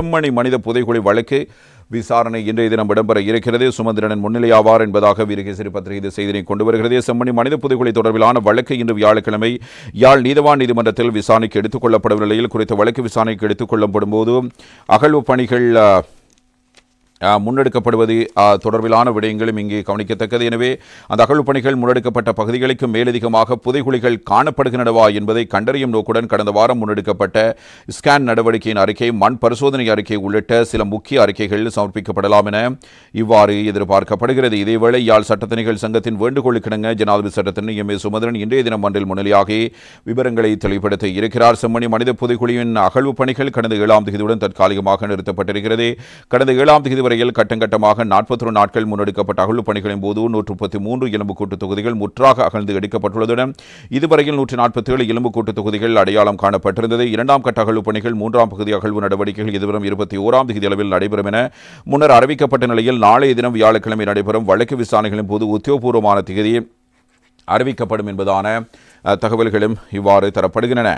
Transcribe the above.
செம்மணி மனித புதைகுழி வழக்கு விசாரணை இன்றைய தினம் இடம்பெற இருக்கிறது. சுமந்திரன் முன்னிலையாவார் என்பதாக வீரகேசரி பத்திரிகை இந்த செய்தியை கொண்டு வருகிறது. செம்மணி மனித புதைகுழி தொடர்பிலான வழக்கு இன்று வியாழக்கிழமை யாழ் நீதவான் நீதிமன்றத்தில் விசாரணைக்கு எடுத்துக் கொள்ளப்படும் நிலையில் குறித்த வழக்கு விசாரணைக்கு எடுத்துக் கொள்ளப்படும் போது அகழ்வு பணிகள் முன்னெடுக்கப்படுவது தொடர்பிலான விடயங்களும் இங்கே கவனிக்கத்தக்கது. எனவே அந்த அகழ்வு பணிகள் முன்னெடுக்கப்பட்ட பகுதிகளுக்கு மேலதிகமாக புதைகுழிகள் காணப்படுகின்றனவா என்பதை கண்டறியும் நோக்குடன் கடந்த வாரம் முன்னெடுக்கப்பட்ட ஸ்கேன் நடவடிக்கையின் அறிக்கை, மண் பரிசோதனை அறிக்கை உள்ளிட்ட சில முக்கிய அறிக்கைகள் சமர்ப்பிக்கப்படலாம் என இவ்வாறு எதிர்பார்க்கப்படுகிறது. இதேவேளை யாழ் சட்டத்தணிகள் சங்கத்தின் வேண்டுகோளுக்கிணங்க ஜனாதிபதி சட்டத்தரணி எம் ஏ சுமந்திரன் இன்றைய தினம் மன்றில் முன்னிலையாகி விவரங்களை தெளிவுபடுத்த இருக்கிறார். செம்மணி மனித புதைகுழியின் அகழ்வு பணிகள் கடந்த 7ஆம் தேதியுடன் தற்காலிகமாக நிறுத்தப்பட்டிருக்கிறது. கடந்த 7ஆம் தேதி கட்டங்கட்டமாக 41 நாட்கள் முன்னெடுக்கப்பட்ட அகழ்வு பணிகளின் போது 133 எலும்புக்கூட்டு தொகுதிகள் முற்றாக அகழ்ந்து எடுக்கப்பட்டுள்ளதுடன் இதுவரையில் 147 எலும்புக்கூட்டு தொகுதிகள் அடையாளம் காணப்பட்டிருந்தது. 2ஆம் கட்ட அகழ்வு பணிகள் 3ஆம் பகுதி அகழ்வு நடவடிக்கைகள் எதிர்வரும் 21ஆம் தேதி அளவில் நடைபெறும் என முன்னர் அறிவிக்கப்பட்ட நிலையில் நாளைய தினம் வியாழக்கிழமை நடைபெறும் வழக்கு விசாரணைகளின் போது உத்தியோகபூர்வமான தேதி அறிவிக்கப்படும் என்பதான தகவல்களும் இவ்வாறு தரப்படுகின்றன.